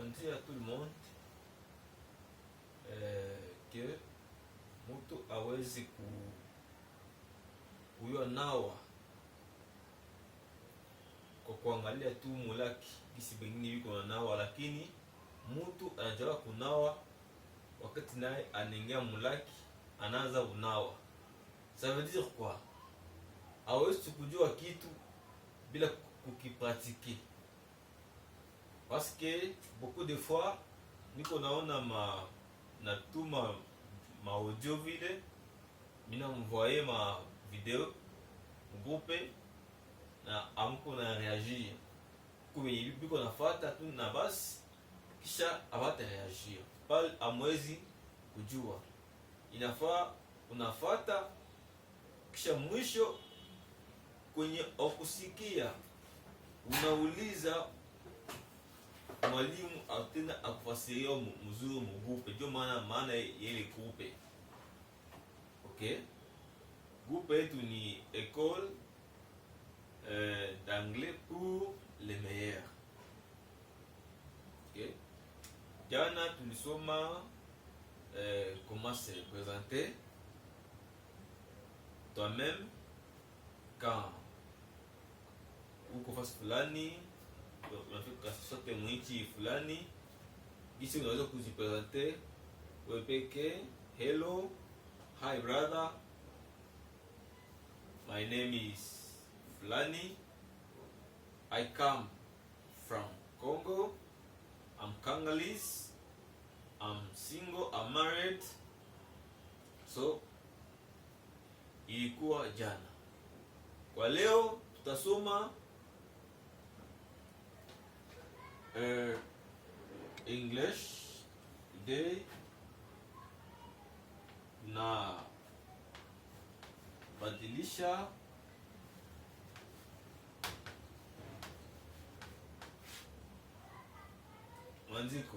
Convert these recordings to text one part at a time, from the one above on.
on dit à tout le monde que mtu awezi kuyo nawa kwa kuangalia tu mulaki kisi bengine biko nawa, lakini mtu anajua kunawa wakati naye anaingia mulaki anaanza unawa. Ça veut dire quoi? Hawezi kujua kitu bila kukipratiquer. Parce que beaucoup de fois niko naona natuma ma audio vile, mina mvoye ma video groupe na amko na reagir kume biko nafata tu na basi kisha abata reagir pale, amwezi kujua. Inafaa unafata kisha mwisho kwenye okusikia unauliza mwalimu atenda akufasiria mzuri mgrupe. Ndio maana ile groupe. Okay? Groupe yetu ni école d'anglais pour les meilleurs. Okay? Jana tulisoma comment se présenter toi-même quand uko fasi fulani, unafika sote mwinchi fulani, gisi unaweza kujipresenter wewe peke. Hello, hi brother, my name is Fulani, I come from Congo, I'm Congolese, I'm single, I'm married. So ilikuwa jana. Kwa leo tutasoma English today na badilisha mwandiko.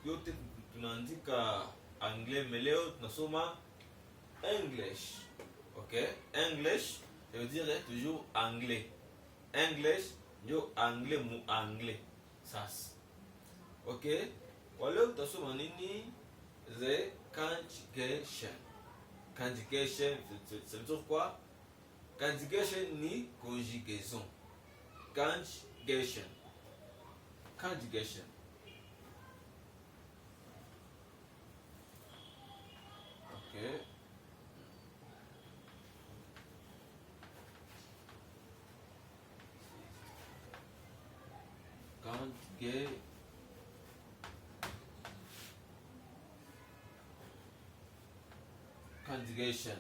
Yote tunaandika anglais, meleo tunasoma English. Okay? English, ça veut dire toujours anglais. English, ndio anglais mu anglais. Sasa. Okay? Kwa leo tutasoma nini? The conjugation. Conjugation, ça veut dire quoi? Conjugation ni conjugaison. Conjugation. Conjugation. Okay. Conjugation.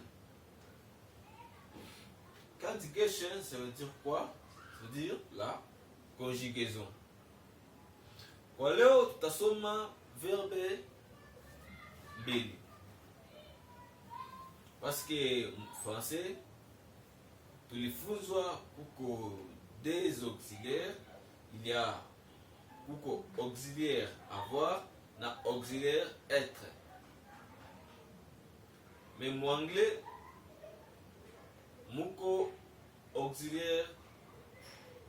Conjugation, ça veut dire quoi? Ça veut dire la conjugaison. Kwa leo tutasoma verbe mbili. Parce que français tulifunzwa kuko des auxiliaires, il y a kuko auxiliaire avoir na auxiliaire être. Mais mon anglais muko auxiliaire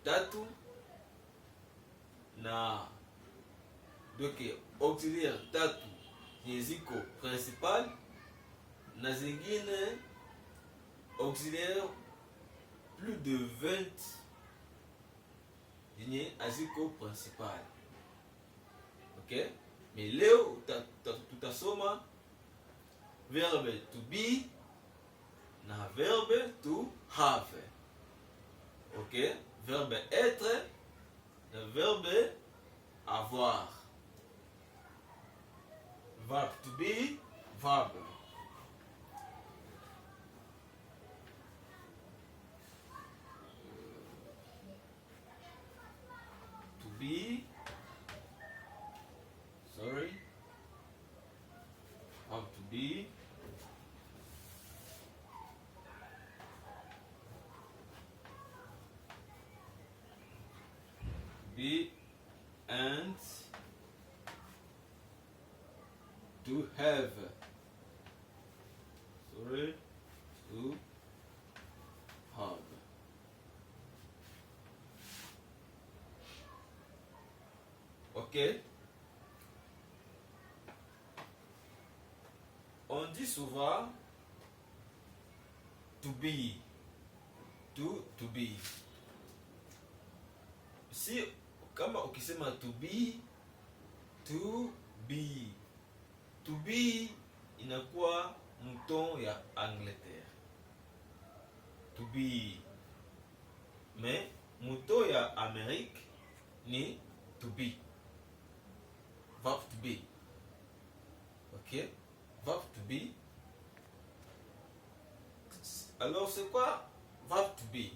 tatu na donc auxiliaire tatu ziko principal na zingine auxiliaire plus de 20 zenye aziko principal. Okay? Mais leo tutasoma verbe to be na verbe to have. Okay? Verbe être na verbe avoir. Verbe to be, verbe. To be, sorry, verbe to be. Be and to have. Sorry, to have. Okay, dit souvent to be. To be. Si kama ukisema to be inakuwa mton ya Angleterre. To be. Mais mton ya Amerique ni to be. Verb to be. Ok? Verb to be. Alors c'est quoi verb to be?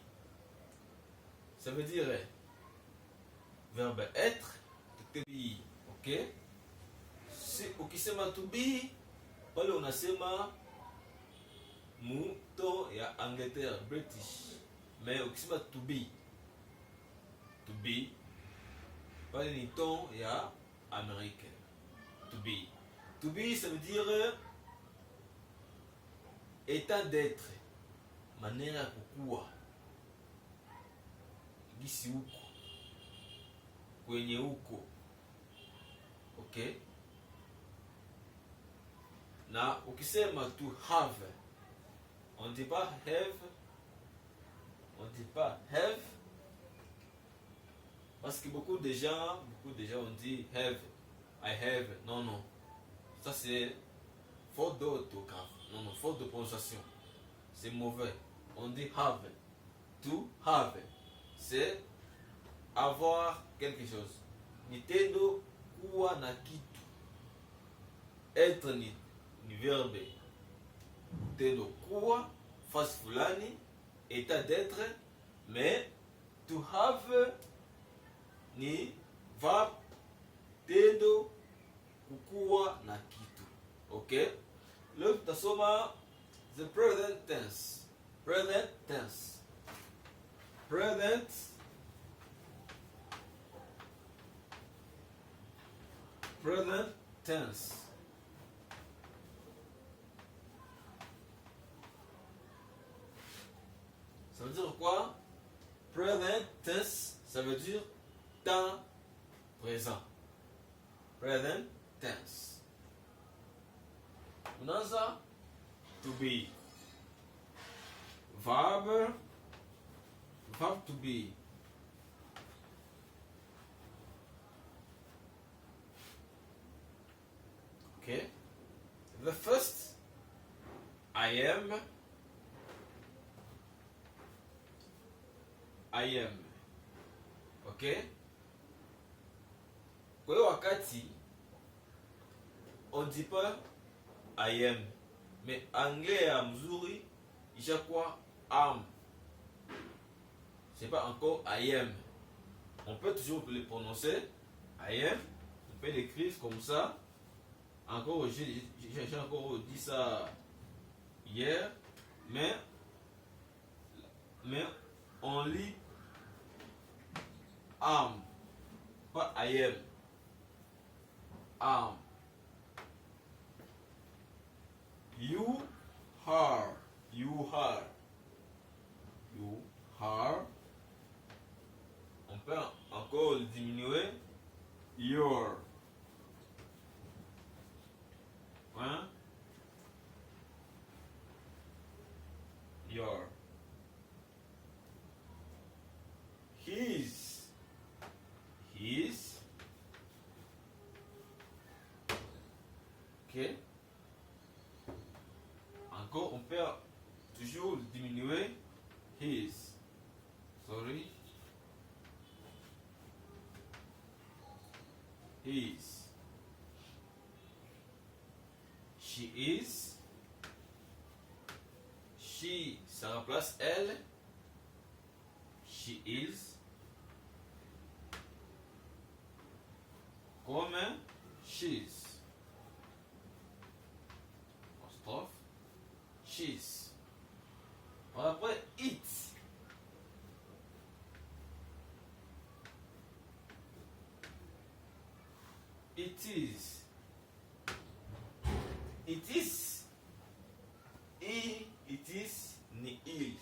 Ça veut dire verbe être, to be. Ok? Si ukisema to be, pale unasema mto ya Angleterre, British. Mais ukisema to be, pale ni ton ya américain. To be, ça veut dire état d'être, manière ya kukua, gisi huko, kwenye huko. Ok? Na ukisema to have, on dit pas have, parce que beaucoup de gens ont dit have, I have. Non, ça c'est faute d'orthographe. Non, faute de prononciation, c'est mauvais. On dit have. To have, c'est avoir quelque chose. Nitendo kuwa na kitu. Être ni verbe. Tendo kuwa, face fulani, état d'être. Mais to have ni verb tendo kukuwa na kitu. Ok? Leo tutasoma the present tense. Present tense. Present tense. Ça veut dire quoi? Present tense, ça veut dire temps présent. Present tense. Unaanza to be. Verb to be. Okay. The first, I am. Okay. Kwa hiyo wakati on dit pas I am, mais anglais ya mzuri ishakuwa am. C'est pas encore I am. On peut toujours le prononcer I am. On peut l'écrire comme ça. Encore, j'ai encore dit ça hier, mais on lit am, pas I am. Am. You are. On peut encore le diminuer. Your. Hein? Your. His. Ok. Encore, on peut toujours diminuer. His. Sorry. His. She is. She, ça remplace elle. She is. Comme she's. Apostrophe. She's. Après, it. It is. It is. It is ni il.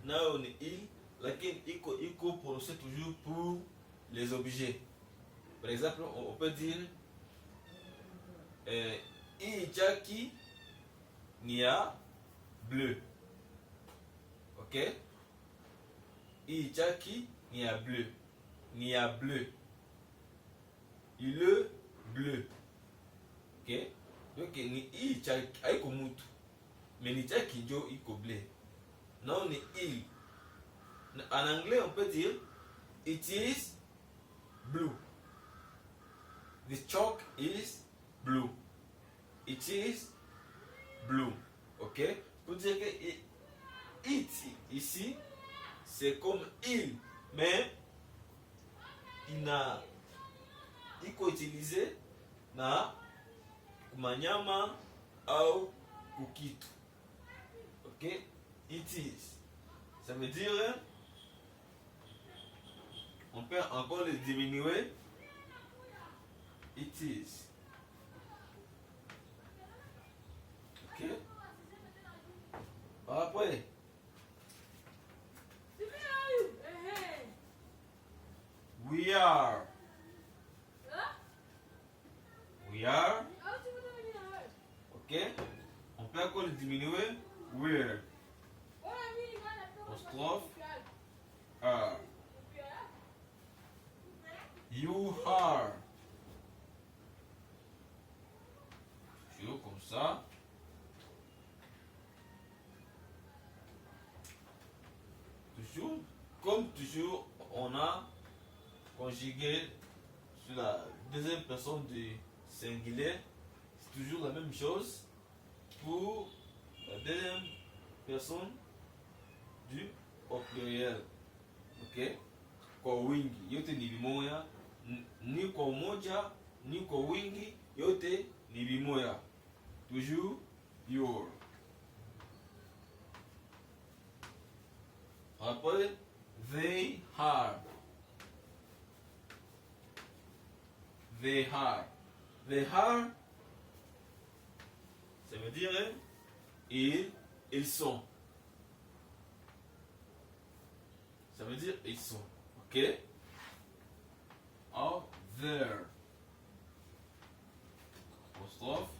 Nao ni il. Laquelle iko prononcé toujours pour les objets. Par exemple, on peut dire Ichaki ni a bleu. Ok? I chaki ni a bleu. Ni a bleu. Il bleu. Ok? Donc ni i chaki aiko mutu. Mais ni chaki jo iko bleu. Non ni il. En anglais on peut dire it is blue. The chalk is blue. It is blue. Ok? Pour dire que it ici, c'est comme il. Mais il iko utilisé na kumanyama au kukitu. Ok? It is. Ça veut dire, on peut encore le diminuer. It is. Ok? Après, we are. We are. Ok? On peut encore le diminuer. We're. Apostrophe. Are. You are. Toujours comme ça. Toujours, comme toujours, on a conjugué sur la deuxième personne du singulier. C'est toujours la même chose pour la deuxième personne du au pluriel. Ok? Kwa wingi yote ni vimoya, ni kwa umoja ni kwa wingi yote ni vimoya. Toujours your. Après, they are. They are. They are, ça veut dire ils sont. Ça veut dire ils sont. Ok? Or, there. Apostrophe.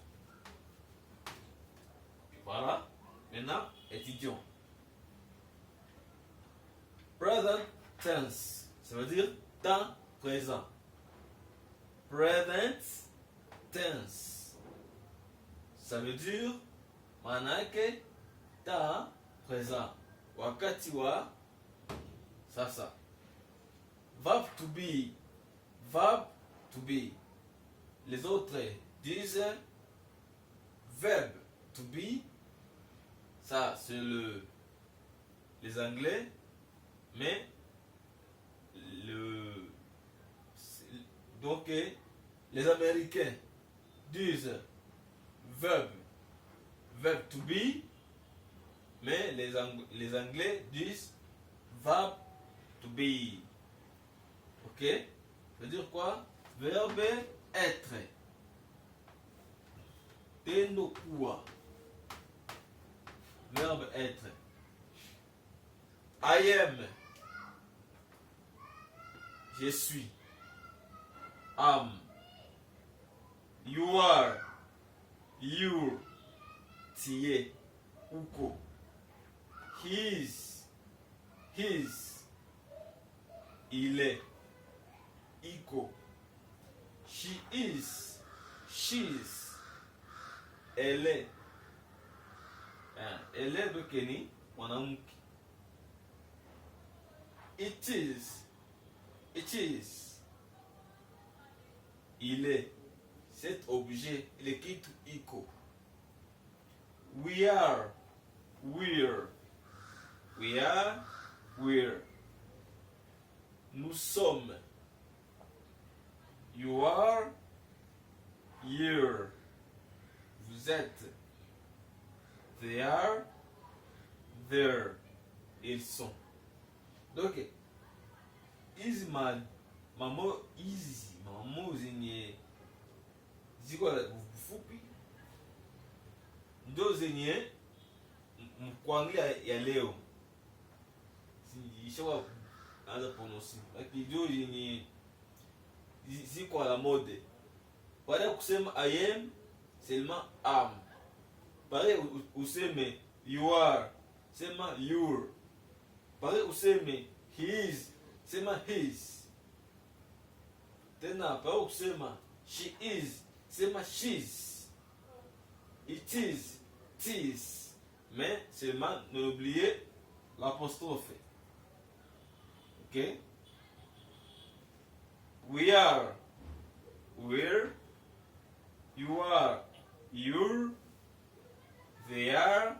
Voilà. Maintenant, étudions. Present tense. Ça veut dire temps présent. Present tense. Ça veut dire manake temps présent. Wakati wa sasa. Verb to be. Verb to be. Les autres disent verbe to be. Ça, c'est les Anglais. Mais donc les Américains disent verb to be, mais les Anglais disent verb to be. Ok? Ça veut dire quoi? Verbe être. Tendo kuwa. Verbe être. I am. Je suis. Am. You are. You. Tie. Uko. His. His. Il est. Iko. She is. She's. Elle est. Elle est de Kenny. Mwanamke. It is. It is. Il est. Cet objet, il est qui tout iko. We are. We're. We are. We're. Nous sommes. You are. You're. Vous êtes. They are. They're. Ils sont. Donc, hizi mamo zenye ziko fupi ndo zenye mkuangalia ya leo ishawa anza prononcer, lakini ndio zenye ziko la mode. Baada ya kusema I am, seulement am. Pareil useme you are, sema your. Pareil useme he is, sema his. Tena pareil usema she is, sema she's. It is, tis. Mais seulement n'oubliez l'apostrophe. Ok? We are, we're. You are, you're. They are,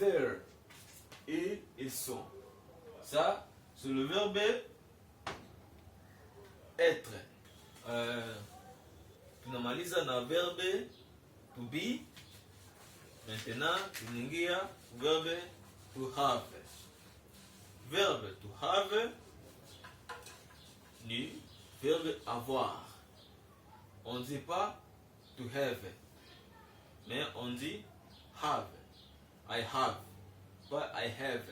there. Et ils sont. Ça, c'est le verbe être. Tunamaliza na verbe to be. Maintenant, tunaingia verbe to have. Verbe to have ni verbe avoir. On ne dit pas to have, mais on dit have. I have, pas I have.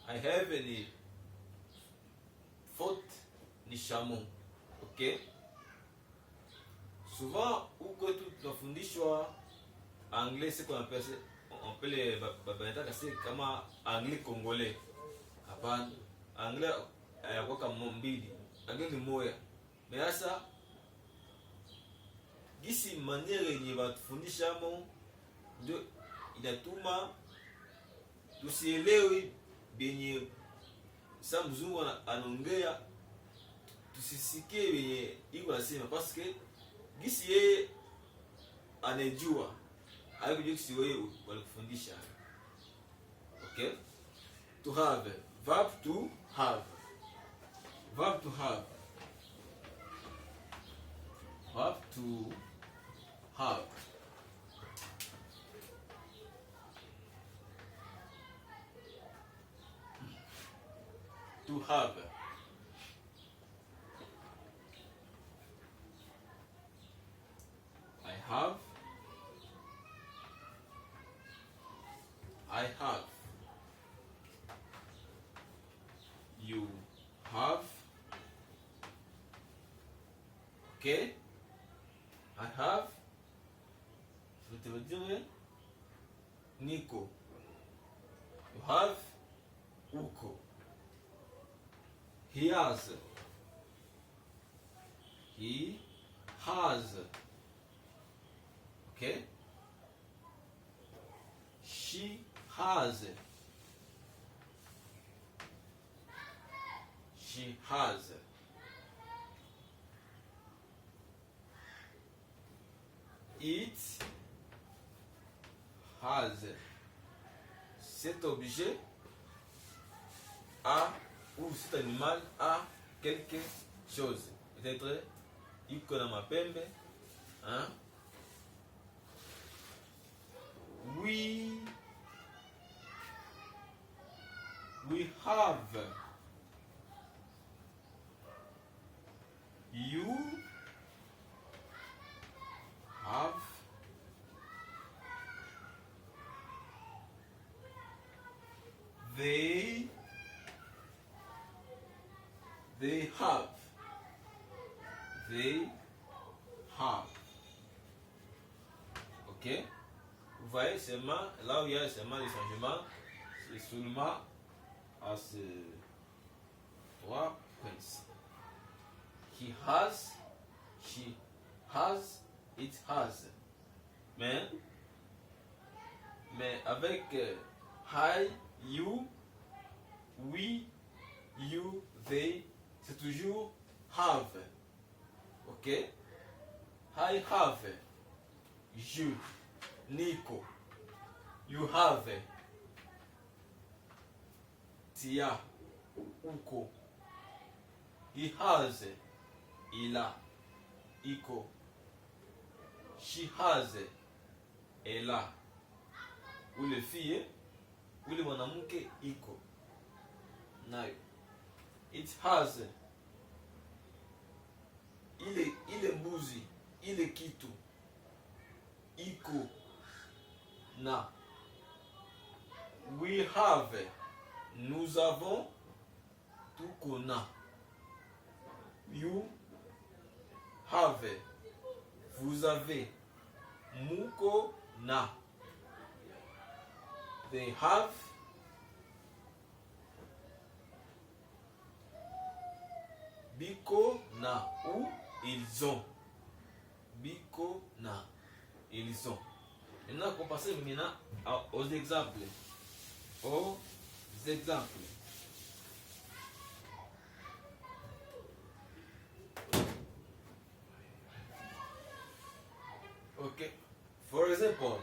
I have ni faute ni chameau. Ok? Souvent, où que tout tunafundishwa anglais, c'est qu'on appelle, on peut les babaneta kasi kama anglais congolais. Hapana, anglais ayakuwa kama mbili, anglais ni moya. Mais sasa gisi maniere yenye batufundisha mo ndio inatuma tusielewi benye sa mzungu anaongea, tusisikie benye iko nasema, parce que gisi yeye anejua haikujua gisi wewe walikufundisha. Okay? To have, verb to have. Verb to have. Verb to have. To have. I have. I have. You have. Okay? I have. Je veux dire Nico. You have Uko. He has. He has. Okay? She has. She has. It has. Cet objet a, ou cet animal a quelque chose. Peut-être il connaît ma pembe. Hein? We have. You have. They have. They have. Ok? Vous voyez seulement, là où il y a seulement les changements, c'est seulement à ces trois points. He has, she has, it has. Mais avec I, you, we, you, they, c'est toujours have. Ok? I have. Je. Nico. You have. Tia. Uko. He has. Il a. Iko. She has. Elle a. Ou les filles. Ou les mwanamke iko. Nayo. It has. Il est mbuzi. Il est kitu. Iko. Na. We have. Nous avons. Tuko na. You have. Vous avez. Muko na. They have. Biko na ou ils ont. Biko na ils ont. Maintenant, on passe maintenant aux exemples. Aux exemples. Okay. For example.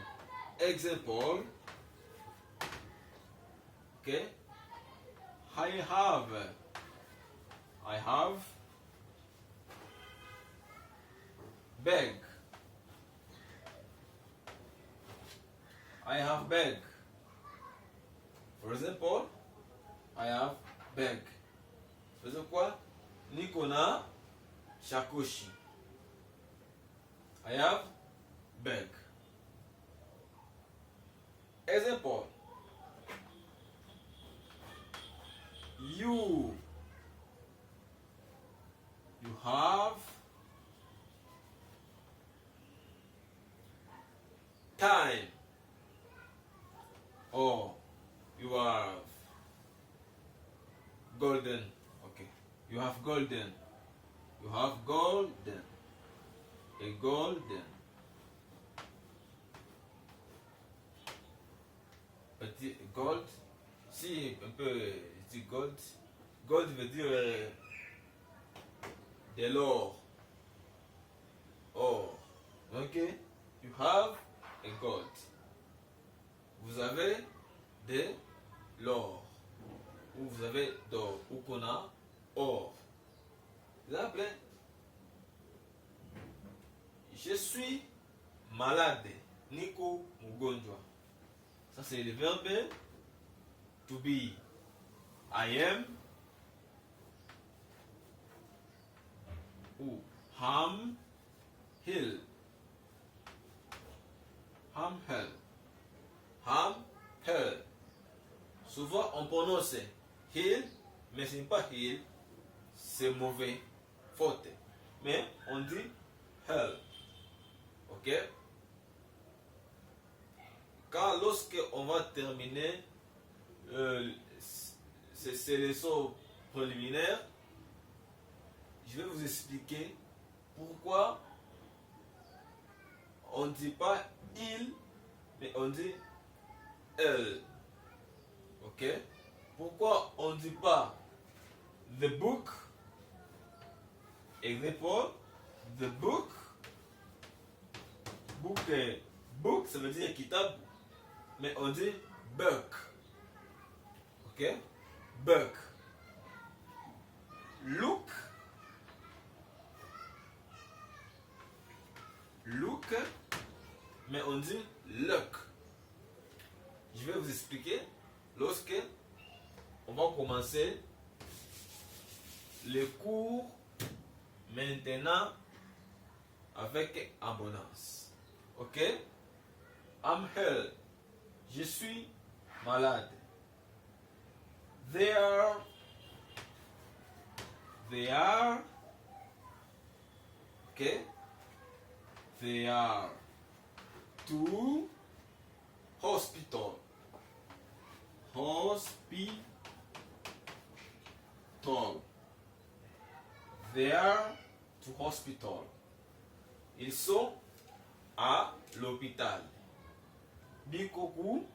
Okay. I have bag. I have bag. For example, I have bag. C'est quoi? Niko na shakoshi. I have bag. Example. You have time, or you have golden. Okay, you have golden. You have golden. A golden. Petit gold. Si un peu dit gold. Gold veut dire de l'or. Or. Ok. You have a gold. Vous avez de l'or. Ou vous avez d'or. Ou qu'on a or. Exemple. Je suis malade. Niko mugonjwa. Ça c'est le verbe to be. I am. Ou ham hill. Ham hill. Ham hill. Souvent on prononce hill, mais ce n'est pas hill, c'est mauvais, faute. Mais on dit hill. Ok? Lorsque on va terminer ces leçons préliminaires, je vais vous expliquer pourquoi on ne dit pas il, mais on dit elle. Ok? Pourquoi on ne dit pas the book? Exemple, the book. Book, ça veut dire kitab, mais on dit book. Ok? Book. Look. Look, mais on dit look. Je vais vous expliquer lorsque on va commencer les cours maintenant avec abondance. Ok? I'm ill. Je suis malade. They are. Ok? They are to hospital. They are to hospital. Ils sont à l'hôpital. Bikoku,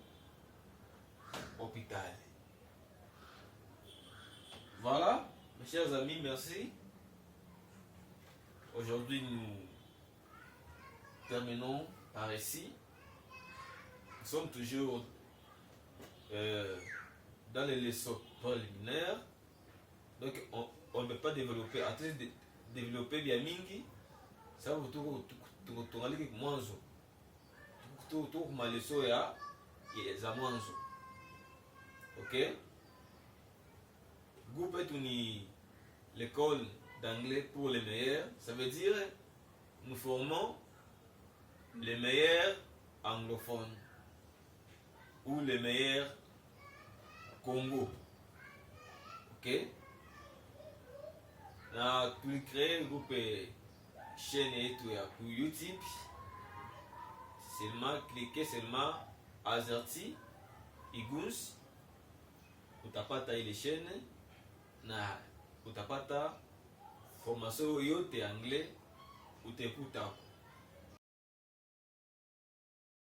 hôpital. Voilà, mes chers amis, merci. Aujourd'hui, nous terminons par ici. Nous sommes toujours dans les leçons préliminaires. Donc, on ne peut pas développer. En train de développer bien mingi, ça va tout avec mwanzo. Tout ma leçon ya mwanzo. Ok? Groupe est l'école d'anglais pour les meilleurs. Ça veut dire nous formons les meilleurs anglophones ou les meilleurs Congo. Ok? Na créé groupe chaîne et tout pour YouTube. Seulement cliquez seulement Azerty iguns, utapata ile chaîne na utapata formation yote anglais utaikuta.